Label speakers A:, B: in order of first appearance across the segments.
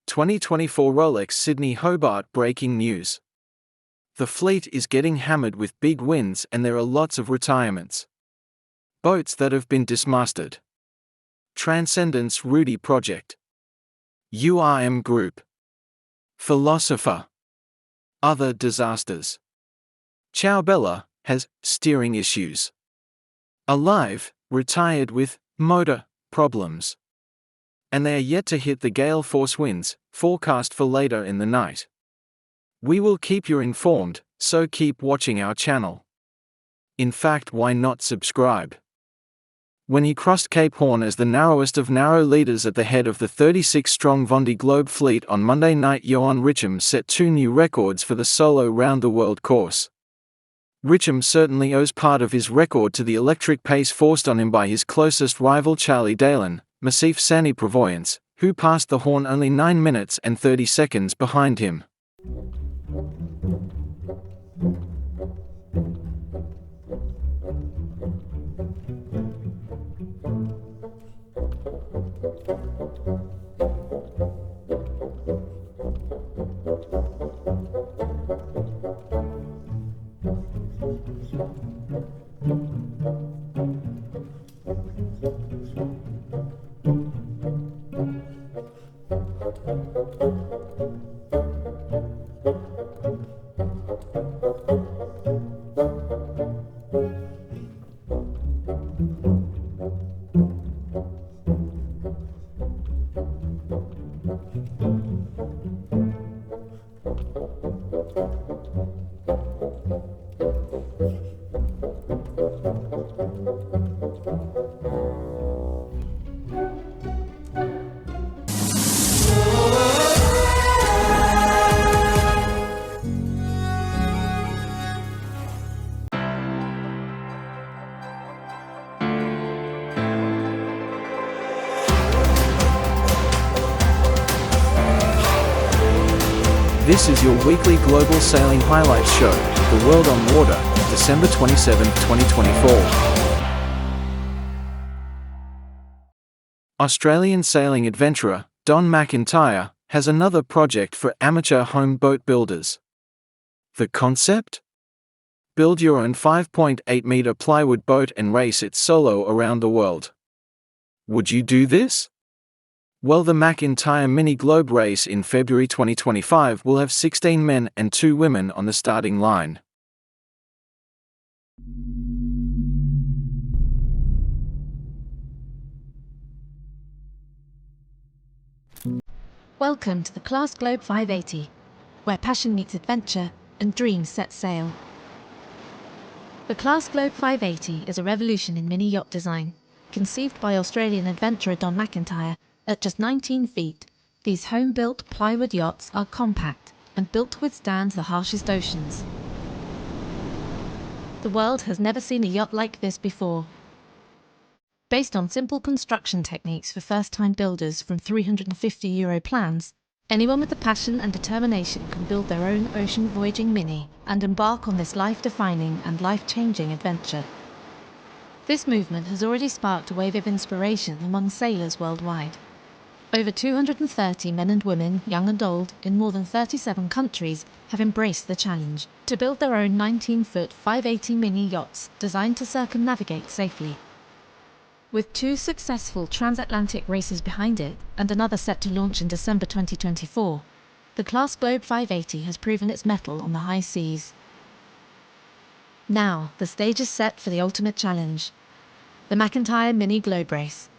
A: 2024 Rolex Sydney Hobart breaking news. The fleet is getting hammered with big wins and there are lots of retirements. Boats that have been dismasted. Transcendence Rudy Project. URM Group. Philosopher. Other disasters. Ciao Bella has steering issues. Alive, retired with motor problems. And they are yet to hit the gale force winds, forecast for later in the night. We will keep you informed, so keep watching our channel. In fact, why not subscribe? When he crossed Cape Horn as the narrowest of narrow leaders at the head of the 36-strong Vendée Globe fleet on Monday night, Johan Richem set 2 new records for the solo round-the-world course. Richem certainly owes part of his record to the electric pace forced on him by his closest rival Charlie Dalen, Massif Sani Prevoyance, who passed the Horn only 9 minutes and 30 seconds behind him. This is your weekly global sailing highlights show, The World on Water, December 27, 2024. Australian sailing adventurer, Don McIntyre, has another project for amateur home boat builders. The concept? Build your own 5.8-meter plywood boat and race it solo around the world. Would you do this? Well, the McIntyre Mini Globe race in February 2025 will have 16 men and 2 women on the starting line.
B: Welcome to the Class Globe 580, where passion meets adventure and dreams set sail. The Class Globe 580 is a revolution in mini yacht design, conceived by Australian adventurer Don McIntyre. At just 19 feet, these home-built plywood yachts are compact and built to withstand the harshest oceans. The world has never seen a yacht like this before. Based on simple construction techniques for first-time builders from €350 plans, anyone with the passion and determination can build their own ocean-voyaging mini and embark on this life-defining and life-changing adventure. This movement has already sparked a wave of inspiration among sailors worldwide. Over 230 men and women, young and old, in more than 37 countries have embraced the challenge to build their own 19-foot 580 mini yachts designed to circumnavigate safely. With 2 successful transatlantic races behind it and another set to launch in December 2024, the Class Globe 580 has proven its mettle on the high seas. Now, the stage is set for the ultimate challenge, the McIntyre Mini Globe Race.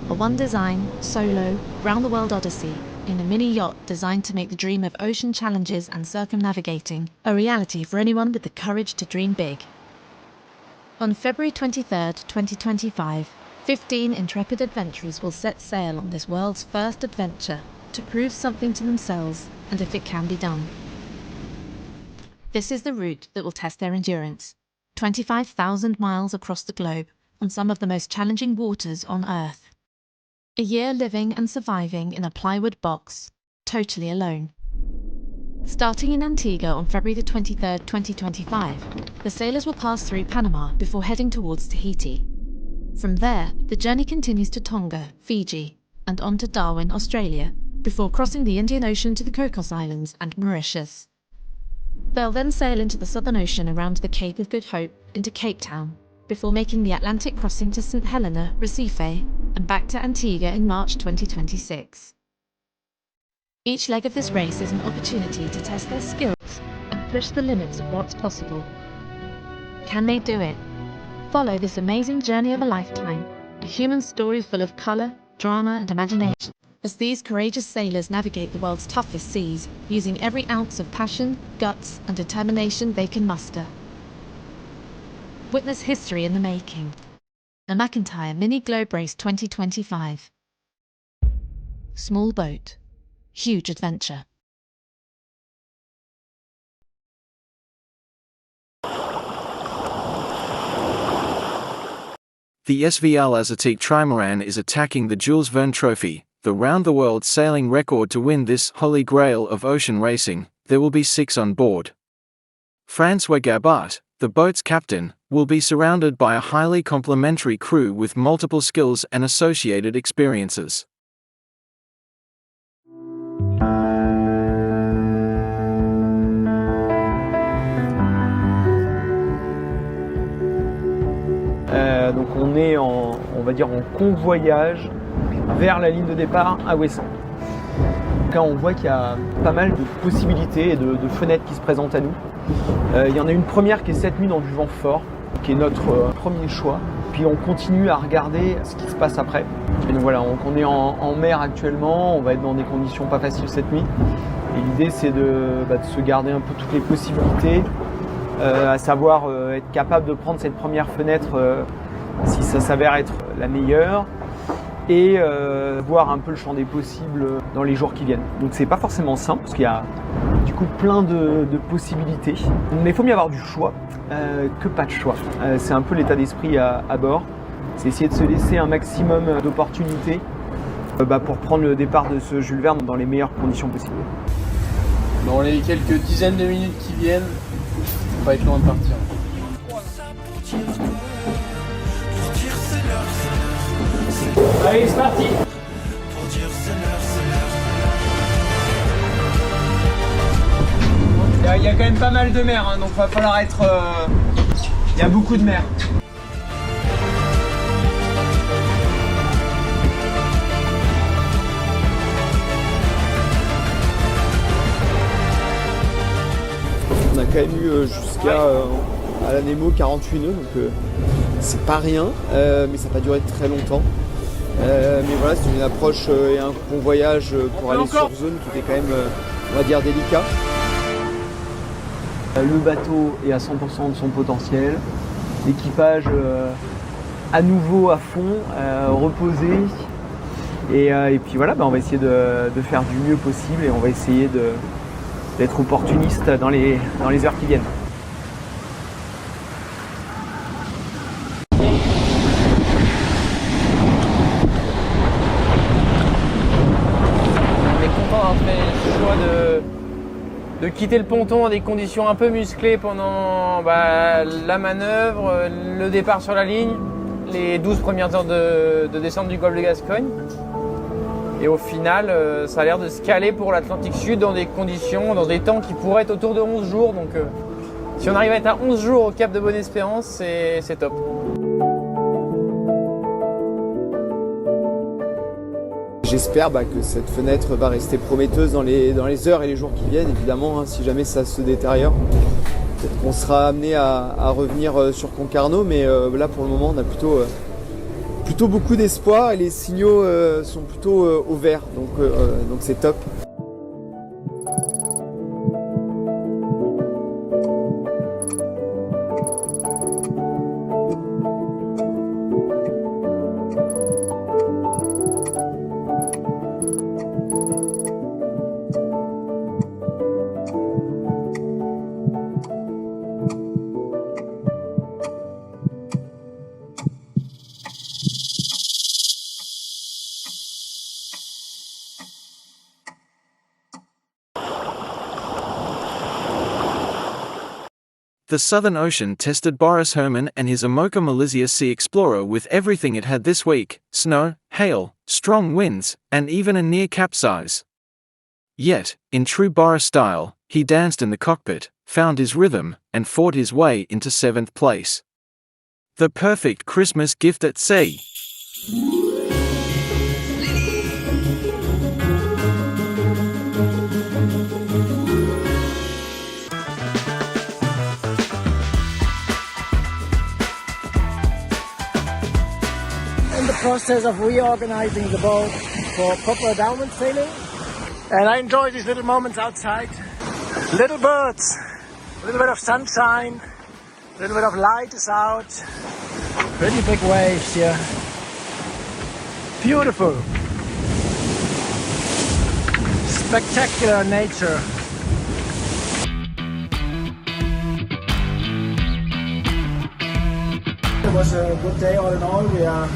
B: A one-design, solo, round-the-world odyssey in a mini yacht designed to make the dream of ocean challenges and circumnavigating a reality for anyone with the courage to dream big. On February 23, 2025, 15 intrepid adventurers will set sail on this world's first adventure to prove something to themselves and if it can be done. This is the route that will test their endurance. 25,000 miles across the globe on some of the most challenging waters on Earth. A year living and surviving in a plywood box, totally alone. Starting in Antigua on February 23, 2025, the sailors will pass through Panama before heading towards Tahiti. From there, the journey continues to Tonga, Fiji, and on to Darwin, Australia, before crossing the Indian Ocean to the Cocos Islands and Mauritius. They'll then sail into the Southern Ocean around the Cape of Good Hope into Cape Town, before making the Atlantic crossing to St Helena, Recife, and back to Antigua in March 2026. Each leg of this race is an opportunity to test their skills and push the limits of what's possible. Can they do it? Follow this amazing journey of a lifetime, a human story full of colour, drama and imagination, as these courageous sailors navigate the world's toughest seas, using every ounce of passion, guts and determination they can muster. Witness history in the making. The McIntyre Mini Globe Race 2025. Small boat, huge adventure.
A: The SV Al-Azatec trimaran is attacking the Jules Verne Trophy, the round-the-world sailing record to win this holy grail of ocean racing. There will be 6 on board. François Gabart, the boat's captain, will be surrounded by a highly complementary crew with multiple skills and associated experiences.
C: Donc on est on va dire en convoyage vers la ligne de départ à Ouessant. Donc là on voit qu'il y a pas mal de possibilités et de fenêtres qui se présentent à nous. Il y en a une première qui est cette nuit dans du vent fort, qui est notre premier choix. Puis on continue à regarder ce qui se passe après. Et donc voilà, on est en mer actuellement, on va être dans des conditions pas faciles cette nuit. Et l'idée c'est de se garder un peu toutes les possibilités, à savoir être capable de prendre cette première fenêtre si ça s'avère être la meilleure, et voir un peu le champ des possibles dans les jours qui viennent. Donc c'est pas forcément simple parce qu'il y a du coup plein de possibilités, mais il faut mieux avoir du choix que pas de choix. C'est un peu l'état d'esprit à bord, c'est essayer de se laisser un maximum d'opportunités pour prendre le départ de ce Jules Verne dans les meilleures conditions possibles.
D: Dans les quelques dizaines de minutes qui viennent, on va être loin de partir. Allez, c'est parti! Il y a quand même pas mal de mer, hein, donc il va falloir être... Il y a beaucoup de mer.
E: On a quand même eu jusqu'à à la Nemo 48 nœuds, donc c'est pas rien, mais ça n'a pas duré très longtemps. Mais voilà, c'est une approche et un convoyage pour aller sur zone qui était quand même, on va dire, délicat.
C: Le bateau est à 100% de son potentiel, l'équipage à nouveau à fond, reposé. Et puis voilà, on va essayer de faire du mieux possible et on va essayer d'être opportuniste dans les heures qui viennent.
D: De quitter le ponton dans des conditions un peu musclées pendant la manœuvre, le départ sur la ligne, les 12 premières heures de descente du golfe de Gascogne. Et au final, ça a l'air de se caler pour l'Atlantique Sud dans des conditions, dans des temps qui pourraient être autour de 11 jours. Donc si on arrive à être à 11 jours au Cap de Bonne-Espérance, c'est top.
E: J'espère que cette fenêtre va rester prometteuse dans les heures et les jours qui viennent, évidemment, hein, si jamais ça se détériore. Peut-être qu'on sera amené à revenir sur Concarneau, mais là pour le moment on a plutôt beaucoup d'espoir et les signaux sont plutôt au vert, donc c'est top.
A: The Southern Ocean tested Boris Herman and his Aokamsia Sea Explorer with everything it had this week: snow, hail, strong winds, and even a near capsize. Yet, in true Bora style, he danced in the cockpit, found his rhythm, and fought his way into 7th place. The perfect Christmas gift at sea.
F: In the process of reorganizing the boat for proper downwind sailing, and I enjoy these little moments outside. Little birds, a little bit of sunshine, a little bit of light is out. Pretty big waves here. Beautiful. Spectacular nature. It was a good day all in all. We are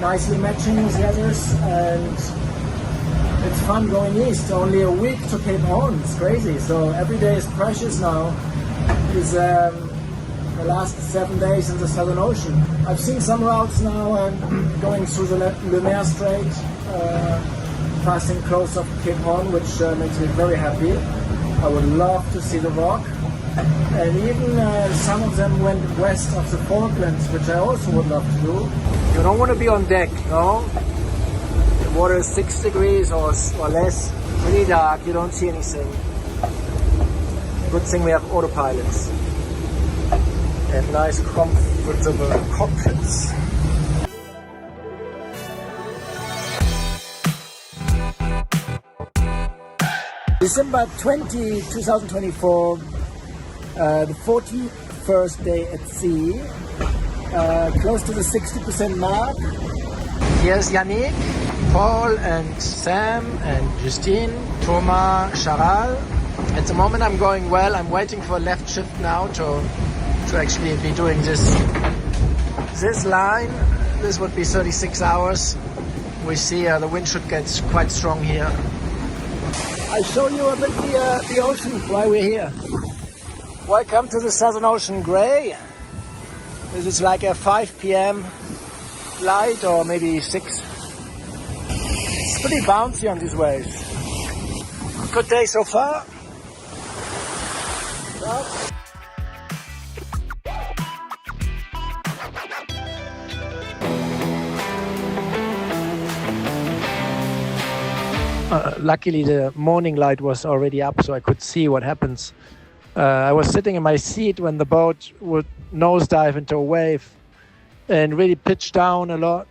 F: nicely matching with the others, and it's fun going east. Only a week to Cape Horn. It's crazy. So every day is precious now. It's the last 7 days in the Southern Ocean. I've seen some routes now going through the Le Maire Strait, passing close up Cape Horn, which makes me very happy. I would love to see the Rock. And even some of them went west of the Falklands, which I also would love to do. You don't want to be on deck, no? The water is 6 degrees or less, pretty dark, you don't see anything. Good thing we have autopilots and nice comfortable cockpits. December 20, 2024, the 41st day at sea, close to the 60% mark. Here's Yannick, Paul and Sam and Justine, Thomas, Charal. At the moment I'm going well. I'm waiting for a left shift now to actually be doing this line. This would be 36 hours. We see the wind should get quite strong here. I'll show you a bit the ocean while we're here. Welcome to the Southern Ocean Grey. This is like a 5 p.m. light, or maybe 6. It's pretty bouncy on these waves. Good day so far. Luckily the morning light was already up, so I could see what happens. I was sitting in my seat when the boat would nosedive into a wave and really pitch down a lot,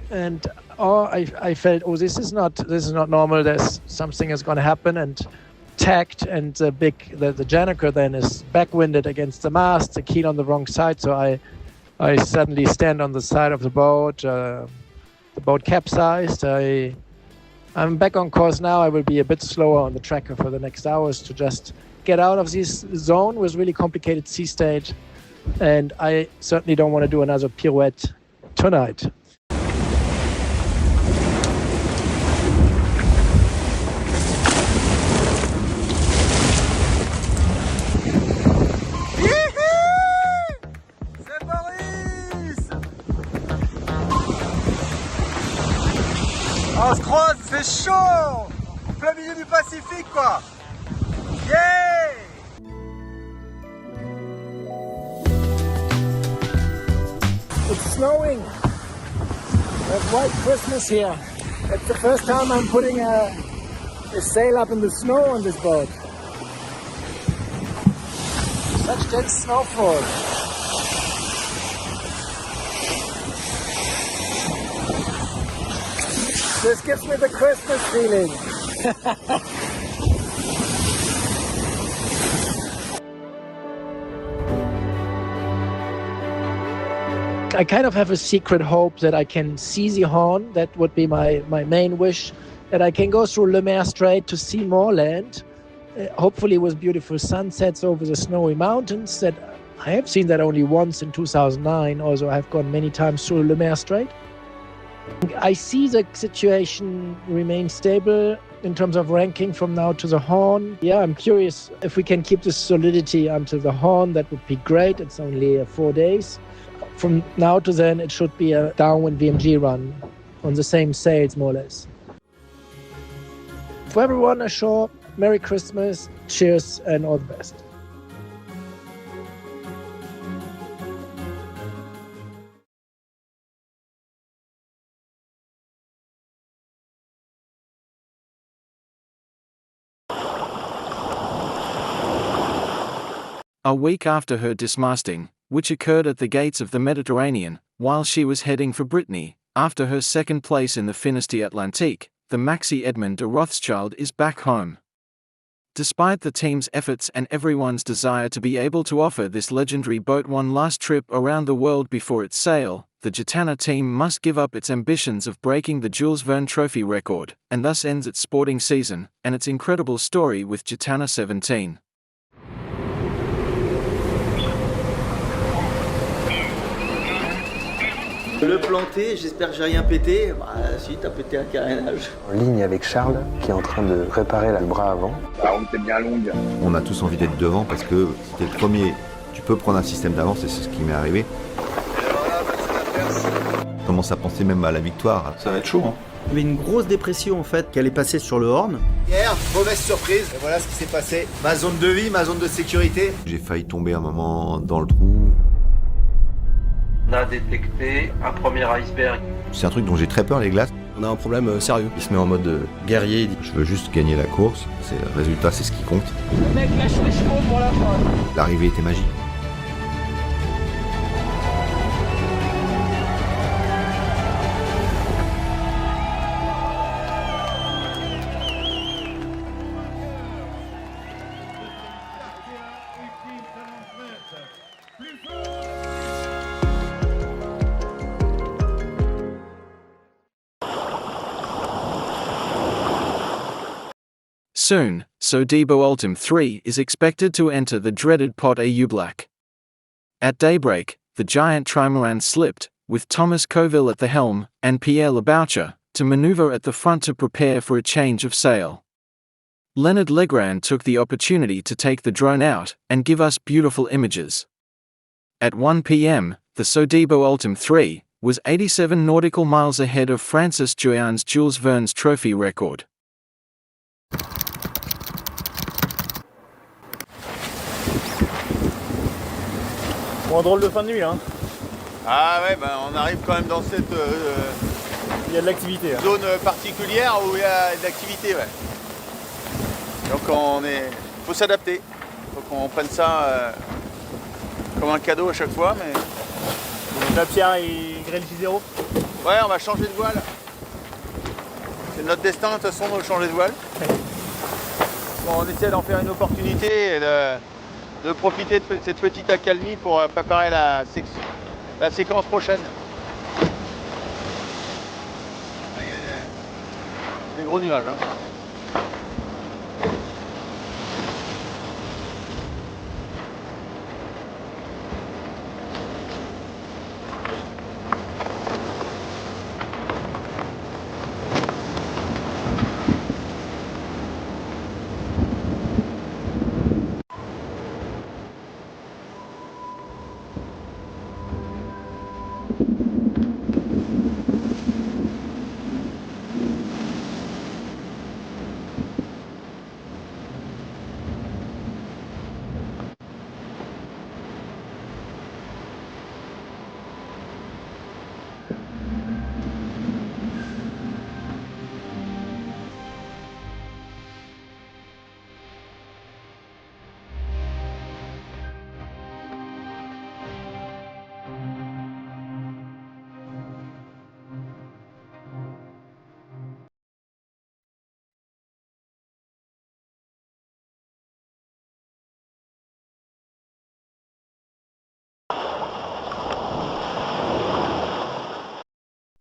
F: and I felt, oh, this is not normal. There's something is going to happen, and tacked, and the Janiker then is backwinded against the mast, the keel on the wrong side, so I suddenly stand on the side of the boat. The boat capsized. I'm back on course now. I will be a bit slower on the tracker for the next hours to just get out of this zone with really complicated sea state, and I certainly don't want to do another pirouette tonight.
G: On se croise, c'est chaud! Plein milieu du Pacifique, quoi! Yeah!
F: It's snowing. We have white Christmas here. It's the first time I'm putting a sail up in the snow on this boat. Such dense snowfall. This gives me the Christmas feeling. I kind of have a secret hope that I can see the Horn. That would be my main wish, that I can go through Le Maire Strait to see more land, hopefully with beautiful sunsets over the snowy mountains. That I have seen that only once in 2009, although I've gone many times through Le Maire Strait. I see the situation remain stable in terms of ranking from now to the Horn. Yeah, I'm curious if we can keep this solidity until the Horn. That would be great. It's only 4 days. From now to then, it should be a downwind VMG run. on the same sails, more or less. For everyone ashore, Merry Christmas, cheers, and all the best.
A: A week after her dismasting, which occurred at the gates of the Mediterranean, while she was heading for Brittany, after her second place in the Finistère Atlantique, the Maxi Edmund de Rothschild is back home. Despite the team's efforts and everyone's desire to be able to offer this legendary boat one last trip around the world before its sail, the Gitana team must give up its ambitions of breaking the Jules Verne Trophy record, and thus ends its sporting season, and its incredible story with Gitana 17.
H: Le planter, j'espère que j'ai rien pété. Bah si, t'as pété un carénage.
I: En ligne avec Charles, qui est en train de préparer le bras avant.
J: La route est bien longue.
K: On a tous envie d'être devant parce que si t'es le premier, tu peux prendre un système d'avance et c'est ce qui m'est arrivé. On commence à penser même à la victoire.
J: Ça va être chaud, hein.
H: Il y avait une grosse dépression en fait qui allait passer sur le Horn.
E: Hier, mauvaise surprise, et voilà ce qui s'est passé. Ma zone de vie, ma zone de sécurité.
K: J'ai failli tomber un moment dans le trou.
L: On a détecté un premier iceberg.
K: C'est un truc dont j'ai très peur, les glaces.
M: On a un problème sérieux.
K: Il se met en mode guerrier, il dit je veux juste gagner la course, le résultat c'est ce qui compte.
F: Le mec lâche les chevaux pour la fin.
K: L'arrivée était magique.
A: Soon, Sodebo Ultim 3 is expected to enter the dreaded Pot AU Black. At daybreak, the giant trimaran slipped, with Thomas Coville at the helm, and Pierre Leboucher, to maneuver at the front to prepare for a change of sail. Leonard Legrand took the opportunity to take the drone out, and give us beautiful images. At 1 p.m., the Sodebo Ultim 3 was 87 nautical miles ahead of Francis Julian's Jules Verne's trophy record.
C: Bon, drôle de fin de nuit là. Hein.
J: Ah ouais, ben on arrive quand même dans cette
C: il y a de l'activité. Hein.
J: Zone particulière où il y a de l'activité, ouais. Donc faut s'adapter. Faut qu'on prenne ça comme un cadeau à chaque fois, mais.
C: Donc là, Pierre il grille le J0.
J: Ouais, on va changer de voile. C'est notre destin de toute façon de changer de voile. Bon, on essaie d'en faire une opportunité et de profiter de cette petite accalmie pour préparer la séquence prochaine. Des gros nuages. Hein.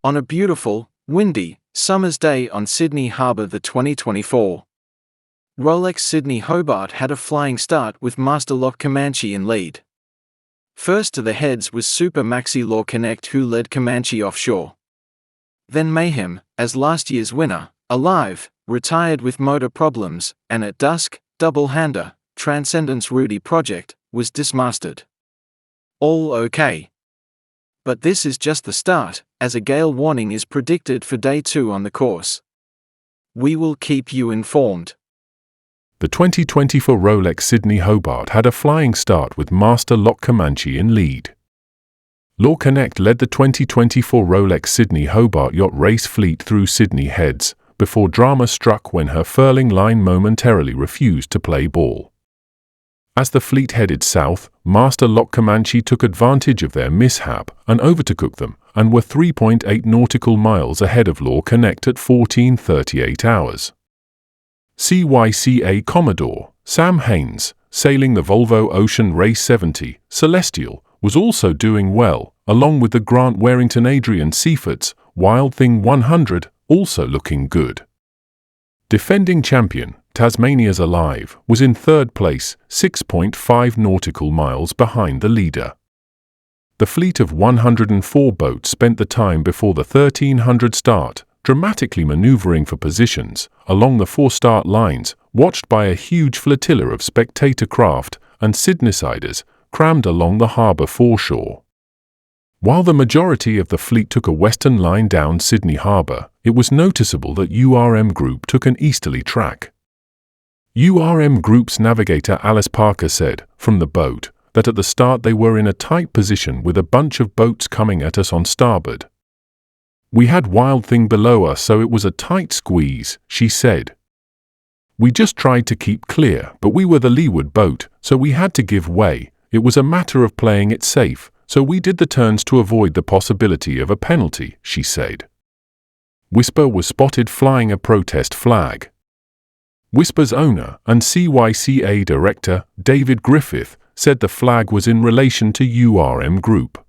A: On a beautiful, windy, summer's day on Sydney Hobart the 2024. Rolex Sydney Hobart had a flying start with Master Lock Comanche in lead. First to the heads was Super Maxi LawConnect, who led Comanche offshore. Then Mayhem, as last year's winner, Alive, retired with motor problems, and at dusk, double-hander, Transcendence Rudy Project, was dismasted. All okay. But this is just the start, as a gale warning is predicted for day 2 on the course. We will keep you informed.
M: The 2024 Rolex Sydney Hobart had a flying start with Master Lock Comanche in lead. LawConnect led the 2024 Rolex Sydney Hobart yacht race fleet through Sydney Heads, before drama struck when her furling line momentarily refused to play ball. As the fleet headed south, Master Lock Comanche took advantage of their mishap and overtook them, and were 3.8 nautical miles ahead of LawConnect at 14:38 hours. CYCA Commodore Sam Haynes, sailing the Volvo Ocean Race 70 Celestial, was also doing well, along with the Grant Warrington Adrian Seifert's Wild Thing 100, also looking good. Defending champion, Tasmania's Alive, was in third place, 6.5 nautical miles behind the leader. The fleet of 104 boats spent the time before the 1300 start, dramatically maneuvering for positions along the 4 start lines, watched by a huge flotilla of spectator craft and Sydneysiders crammed along the harbour foreshore. While the majority of the fleet took a western line down Sydney Harbour, it was noticeable that URM Group took an easterly track. URM Group's navigator Alice Parker said, from the boat, that at the start they were in a tight position with a bunch of boats coming at us on starboard. We had Wild Thing below us, so it was a tight squeeze, she said. We just tried to keep clear, but we were the leeward boat, so we had to give way. It was a matter of playing it safe, so we did the turns to avoid the possibility of a penalty, she said. Whisper was spotted flying a protest flag. Whisper's owner and CYCA director, David Griffith, said the flag was in relation to URM Group.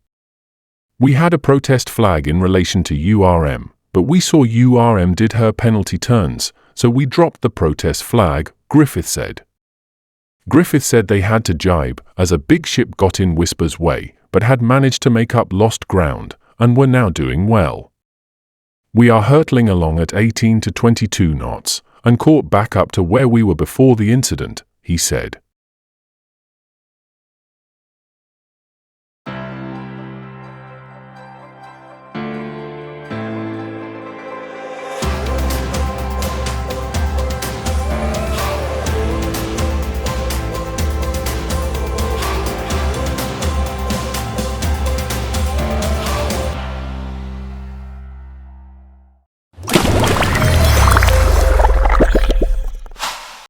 M: We had a protest flag in relation to URM, but we saw URM did her penalty turns, so we dropped the protest flag, Griffith said. Griffith said they had to jibe, as a big ship got in Whisper's way, but had managed to make up lost ground, and were now doing well. We are hurtling along at 18 to 22 knots, and caught back up to where we were before the incident, he said.